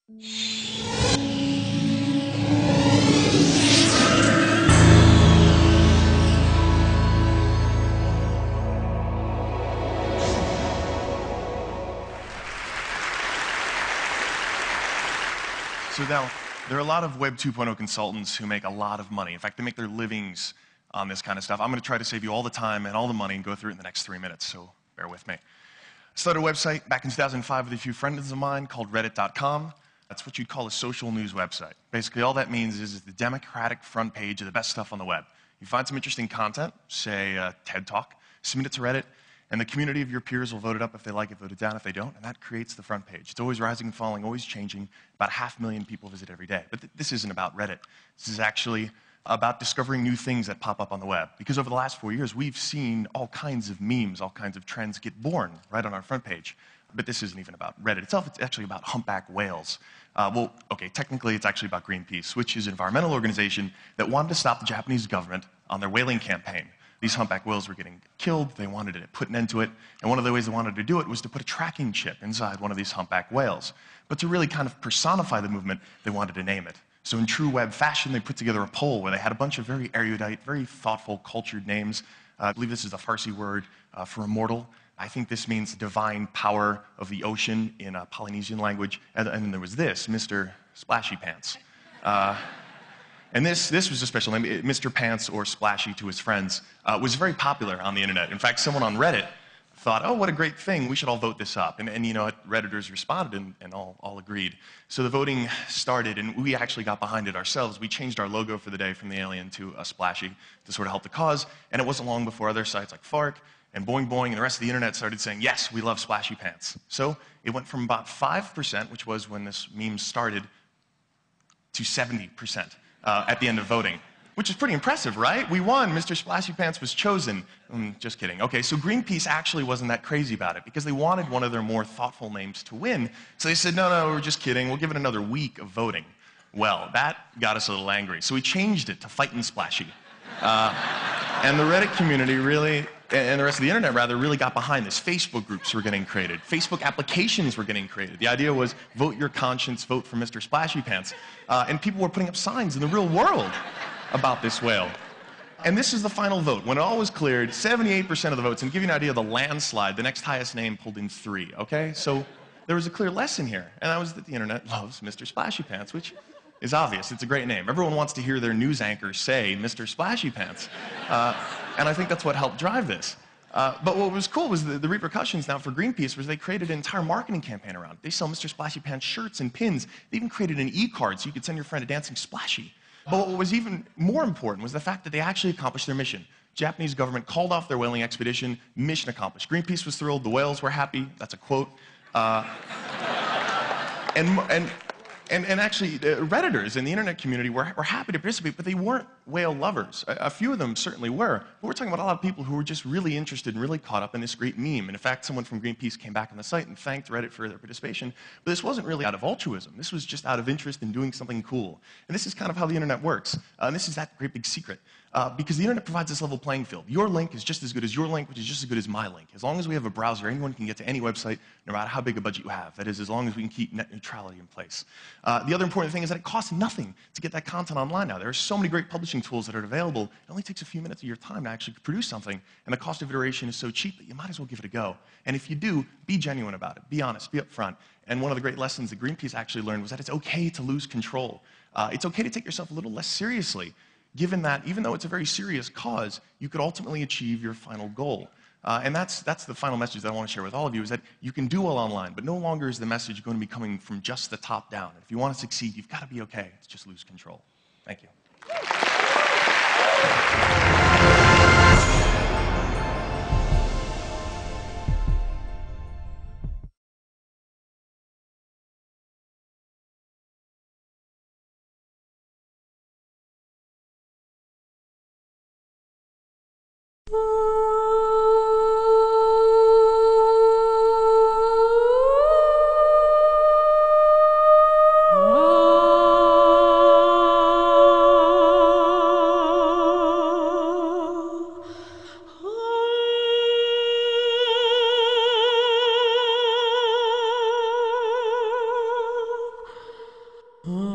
So now, there are a lot of Web 2.0 consultants who make a lot of money. In fact, they make their livings on this kind of stuff. I'm going to try to save you all the time and all the money and go through it in the next 3 minutes, so bear with me. I started a website back in 2005 with a few friends of mine called Reddit.com. That's what you'd call a social news website. Basically, all that means is the democratic front page of the best stuff on the web. You find some interesting content, say a TED Talk, submit it to Reddit, and the community of your peers will vote it up if they like it, vote it down if they don't, and that creates the front page. It's always rising and falling, always changing. About 500,000 people visit every day. But this isn't about Reddit. This is actually about discovering new things that pop up on the web. Because over the last 4 years, we've seen all kinds of memes, all kinds of trends get born right on our front page. But this isn't even about Reddit itself. It's actually about humpback whales. Well, okay, technically it's actually about Greenpeace, which is an environmental organization that wanted to stop the Japanese government on their whaling campaign. These humpback whales were getting killed. They wanted to put an end to it. And one of the ways they wanted to do it was to put a tracking chip inside one of these humpback whales. But to really kind of personify the movement, they wanted to name it. So in true web fashion, they put together a poll where they had a bunch of very erudite, very thoughtful, cultured names. I believe this is the Farsi word for immortal. I think this means divine power of the ocean in a Polynesian language. And then there was this, Mr. Splashy Pants. And this was a special name. Mr. Pants, or Splashy to his friends, was very popular on the internet. In fact, someone on Reddit thought, oh, what a great thing, we should all vote this up. And you know what, Redditors responded and all agreed. So the voting started, and we actually got behind it ourselves. We changed our logo for the day from the alien to a Splashy to sort of help the cause. And it wasn't long before other sites like Fark and Boing Boing and the rest of the internet started saying, yes, we love Splashy Pants. So it went from about 5%, which was when this meme started, to 70%. At the end of voting, which is pretty impressive, right? We won. Mr. Splashy Pants was chosen. Just kidding. Okay, so Greenpeace actually wasn't that crazy about it because they wanted one of their more thoughtful names to win. So they said, no, we're just kidding. We'll give it another week of voting. Well, that got us a little angry. So we changed it to Fightin' Splashy. And the Reddit community really, and the rest of the internet rather, really got behind this. Facebook groups were getting created. Facebook applications were getting created. The idea was vote your conscience, vote for Mr. Splashy Pants. And people were putting up signs in the real world about this whale. And this is the final vote. When it all was cleared, 78% of the votes, and to give you an idea of the landslide, the next highest name pulled in 3, okay? So there was a clear lesson here, and that was that the internet loves Mr. Splashy Pants, which is obvious. It's a great name. Everyone wants to hear their news anchor say Mr. Splashy Pants. And I think that's what helped drive this. But what was cool was the repercussions now for Greenpeace was they created an entire marketing campaign around it. They sell Mr. Splashy Pants shirts and pins. They even created an e-card so you could send your friend a dancing Splashy. But what was even more important was the fact that they actually accomplished their mission. Japanese government called off their whaling expedition, mission accomplished. Greenpeace was thrilled, the whales were happy, that's a quote. And actually, Redditors in the internet community were happy to participate, but they weren't whale lovers. A few of them certainly were. But we're talking about a lot of people who were just really interested and really caught up in this great meme. And in fact, someone from Greenpeace came back on the site and thanked Reddit for their participation. But this wasn't really out of altruism. This was just out of interest in doing something cool. And this is kind of how the internet works. And this is that great big secret. Because the internet provides this level playing field. Your link is just as good as your link, which is just as good as my link. As long as we have a browser, anyone can get to any website, no matter how big a budget you have. That is, as long as we can keep net neutrality in place. The other important thing is that it costs nothing to get that content online now. There are so many great publishing tools that are available. It only takes a few minutes of your time to actually produce something, and the cost of iteration is so cheap that you might as well give it a go. And if you do, be genuine about it. Be honest. Be upfront. And one of the great lessons that Greenpeace actually learned was that it's okay to lose control. It's okay to take yourself a little less seriously, given that even though it's a very serious cause, you could ultimately achieve your final goal. And that's the final message that I want to share with all of you, is that you can do well online, but no longer is the message going to be coming from just the top down. If you want to succeed, you've got to be okay to just lose control. Thank you. Oh.